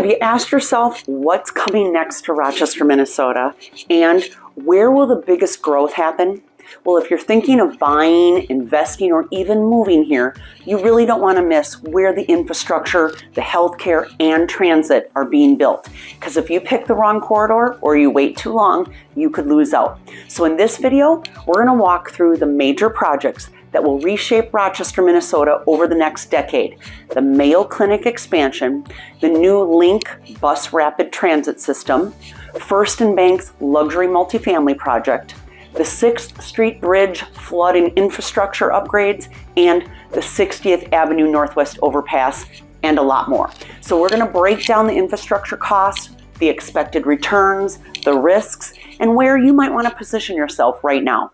Have you asked yourself what's coming next to Rochester, Minnesota, and where will the biggest growth happen? Well, if you're thinking of buying, investing, or even moving here, you really don't want to miss where the infrastructure, the healthcare, and transit are being built. Because if you pick the wrong corridor or you wait too long, you could lose out. So in this video, we're going to walk through the major projects that will reshape Rochester, Minnesota over the next decade. The Mayo Clinic expansion, the new Link bus rapid transit system, First and Bank's luxury multifamily project, the 6th Street Bridge flood and infrastructure upgrades, and the 60th Avenue Northwest overpass, and a lot more. So we're going to break down the infrastructure costs, the expected returns, the risks, and where you might want to position yourself right now.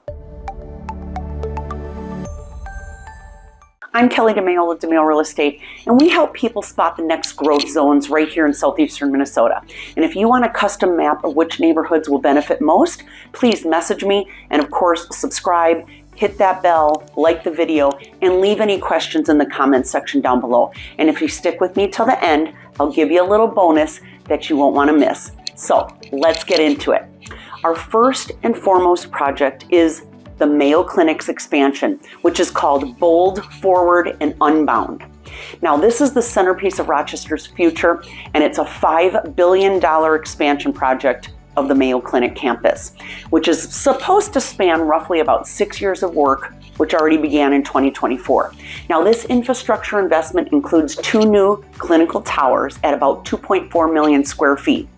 I'm Kelly Domaille with Domaille Real Estate, and we help people spot the next growth zones right here in southeastern Minnesota. And if you want a custom map of which neighborhoods will benefit most, please message me, and of course, subscribe, hit that bell, like the video, and leave any questions in the comments section down below. And if you stick with me till the end, I'll give you a little bonus that you won't want to miss. So let's get into it. Our first and foremost project is the Mayo Clinic's expansion, which is called Bold, Forward, and Unbound. Now, this is the centerpiece of Rochester's future, and it's a $5 billion expansion project of the Mayo Clinic campus, which is supposed to span roughly about 6 years of work, which already began in 2024. Now, this infrastructure investment includes 2 new clinical towers at about 2.4 million square feet,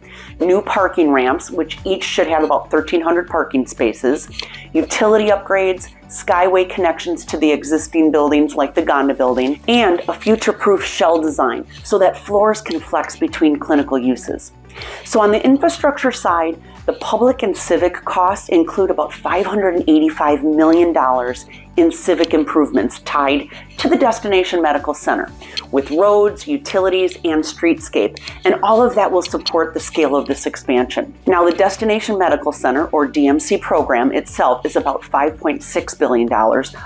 new parking ramps, which each should have about 1,300 parking spaces, utility upgrades, skyway connections to the existing buildings like the Gonda building, and a future-proof shell design so that floors can flex between clinical uses. So on the infrastructure side, the public and civic costs include about $585 million in civic improvements tied to the Destination Medical Center, with roads, utilities, and streetscape, and all of that will support the scale of this expansion. Now, the Destination Medical Center, or DMC program itself, is about $5.6 billion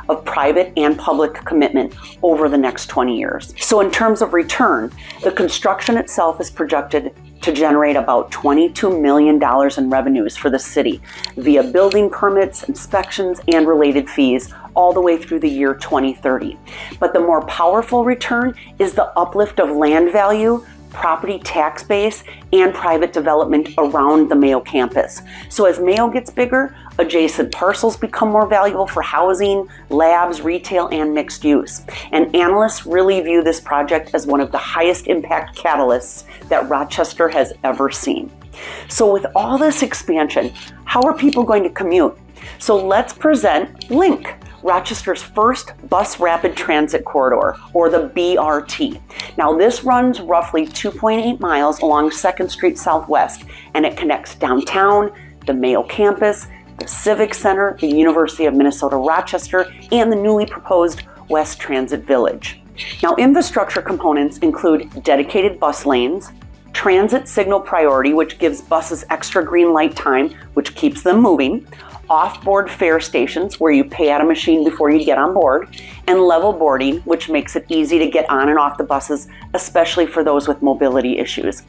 of private and public commitment over the next 20 years. So in terms of return, the construction itself is projected to generate about $22 million in revenues for the city via building permits, inspections, and related fees all the way through the year 2030. But the more powerful return is the uplift of land value, property tax base, and private development around the Mayo campus. So as Mayo gets bigger, adjacent parcels become more valuable for housing, labs, retail, and mixed use. And analysts really view this project as one of the highest impact catalysts that Rochester has ever seen. So with all this expansion, how are people going to commute? So let's present Link, Rochester's first bus rapid transit corridor, or the BRT. Now, this runs roughly 2.8 miles along 2nd Street Southwest, and it connects downtown, the Mayo campus, the Civic Center, the University of Minnesota Rochester, and the newly proposed West Transit Village. Now, infrastructure components include dedicated bus lanes, transit signal priority, which gives buses extra green light time, which keeps them moving, off-board fare stations where you pay at a machine before you get on board, and level boarding, which makes it easy to get on and off the buses, especially for those with mobility issues,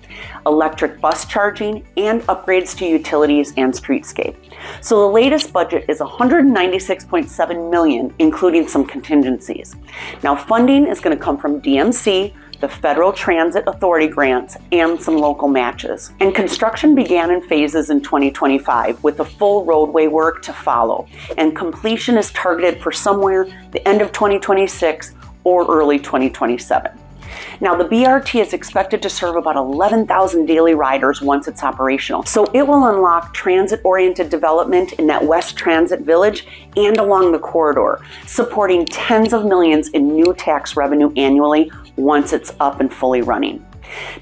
electric bus charging, and upgrades to utilities and streetscape. So the latest budget is $196.7 million, including some contingencies. Now, funding is going to come from DMC, the Federal Transit Authority grants, and some local matches. And construction began in phases in 2025 with the full roadway work to follow. And completion is targeted for somewhere the end of 2026 or early 2027. Now, the BRT is expected to serve about 11,000 daily riders once it's operational. So it will unlock transit-oriented development in that West Transit Village and along the corridor, supporting tens of millions in new tax revenue annually once it's up and fully running.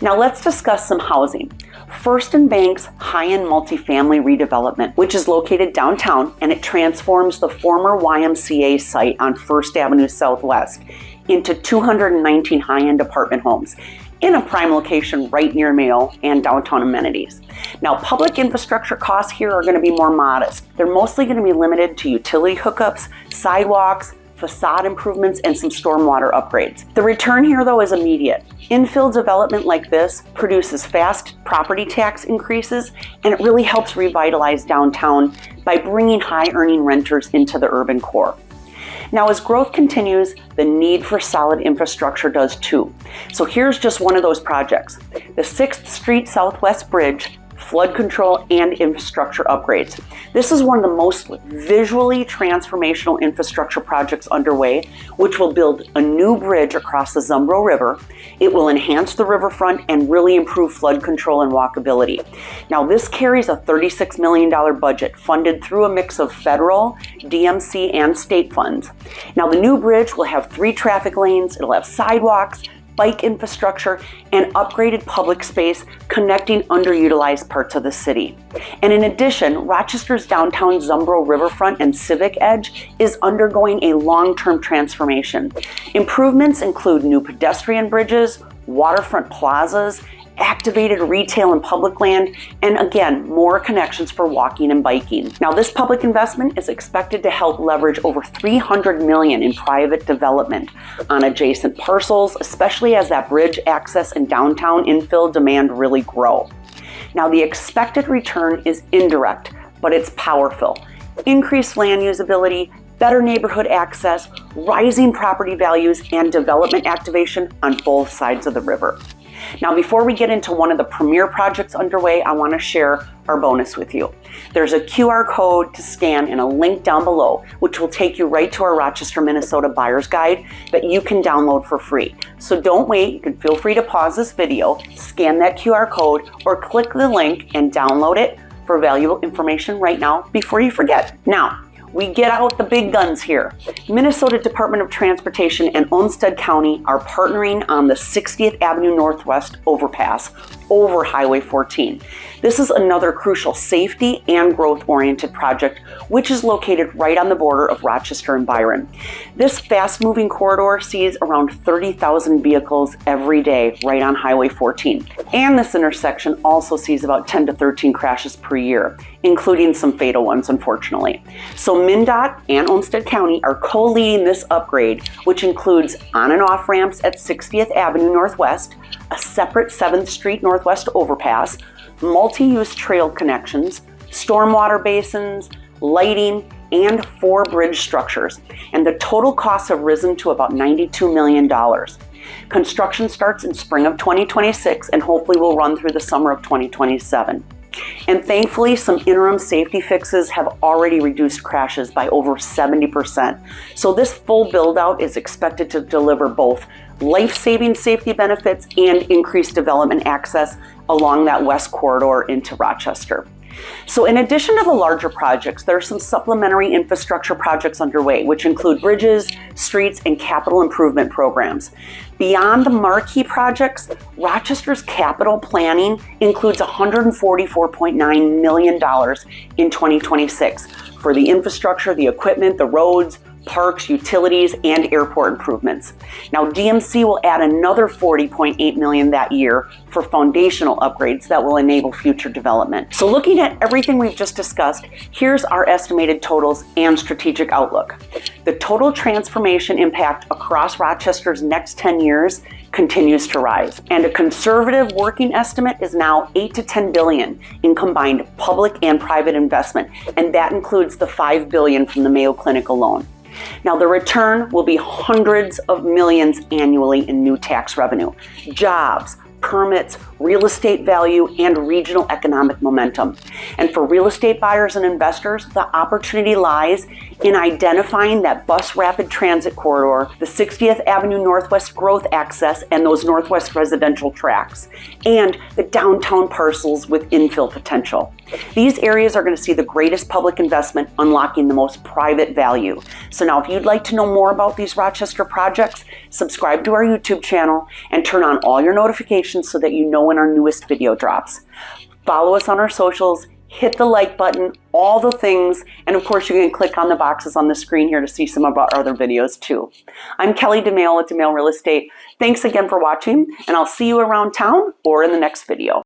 Now let's discuss some housing. First and Bank's high-end multifamily redevelopment, which is located downtown, and it transforms the former YMCA site on First Avenue Southwest into 219 high-end apartment homes in a prime location right near Mayo and downtown amenities. Now, public infrastructure costs here are going to be more modest. They're mostly going to be limited to utility hookups, sidewalks, facade improvements, and some stormwater upgrades. The return here, though, is immediate. Infill development like this produces fast property tax increases, and it really helps revitalize downtown by bringing high-earning renters into the urban core. Now, as growth continues, the need for solid infrastructure does too. So here's just one of those projects. The 6th Street Southwest Bridge, flood control, and infrastructure upgrades. This is one of the most visually transformational infrastructure projects underway, which will build a new bridge across the Zumbro River. It will enhance the riverfront and really improve flood control and walkability. Now, this carries a $36 million budget funded through a mix of federal, DMC, and state funds. Now, the new bridge will have 3 traffic lanes, it'll have sidewalks, bike infrastructure, and upgraded public space connecting underutilized parts of the city. And in addition, Rochester's downtown Zumbro riverfront and civic edge is undergoing a long-term transformation. Improvements include new pedestrian bridges, waterfront plazas, activated retail and public land, and again, more connections for walking and biking. Now, this public investment is expected to help leverage over $300 million in private development on adjacent parcels, especially as that bridge access and downtown infill demand really grow. Now, the expected return is indirect, but it's powerful. Increased land usability, better neighborhood access, rising property values, and development activation on both sides of the river. Now, before we get into one of the premier projects underway, I want to share our bonus with you. There's a QR code to scan and a link down below, which will take you right to our Rochester, Minnesota buyer's guide that you can download for free. So don't wait, you can feel free to pause this video, scan that QR code, or click the link and download it for valuable information right now before you forget. Now, we get out the big guns here. Minnesota Department of Transportation and Olmsted County are partnering on the 60th Avenue Northwest overpass over Highway 14. This is another crucial safety and growth-oriented project, which is located right on the border of Rochester and Byron. This fast-moving corridor sees around 30,000 vehicles every day right on Highway 14. And this intersection also sees about 10 to 13 crashes per year, including some fatal ones, unfortunately. So MnDOT and Olmsted County are co-leading this upgrade, which includes on and off ramps at 60th Avenue Northwest, a separate 7th Street Northwest overpass, multi-use trail connections, stormwater basins, lighting, and 4 bridge structures. And the total costs have risen to about $92 million. Construction starts in spring of 2026 and hopefully will run through the summer of 2027. And thankfully, some interim safety fixes have already reduced crashes by over 70%. So this full build-out is expected to deliver both life-saving safety benefits and increased development access along that west corridor into Rochester. So in addition to the larger projects, there are some supplementary infrastructure projects underway, which include bridges, streets, and capital improvement programs. Beyond the marquee projects, Rochester's capital planning includes $144.9 million in 2026 for the infrastructure, the equipment, the roads, parks, utilities, and airport improvements. Now, DMC will add another $40.8 million that year for foundational upgrades that will enable future development. So looking at everything we've just discussed, here's our estimated totals and strategic outlook. The total transformation impact across Rochester's next 10 years continues to rise, and a conservative working estimate is now $8 to $10 billion in combined public and private investment, and that includes the $5 billion from the Mayo Clinic alone. Now, the return will be hundreds of millions annually in new tax revenue, jobs, permits, real estate value, and regional economic momentum. And for real estate buyers and investors, the opportunity lies in identifying that bus rapid transit corridor, the 60th Avenue Northwest growth access, and those Northwest residential tracts, and the downtown parcels with infill potential. These areas are going to see the greatest public investment, unlocking the most private value. So now, if you'd like to know more about these Rochester projects, subscribe to our YouTube channel and turn on all your notifications so that you know when our newest video drops. Follow us on our socials, hit the like button, all the things, and of course you can click on the boxes on the screen here to see some of our other videos too. I'm Kelly Domaille at Domaille Real Estate. Thanks again for watching, and I'll see you around town or in the next video.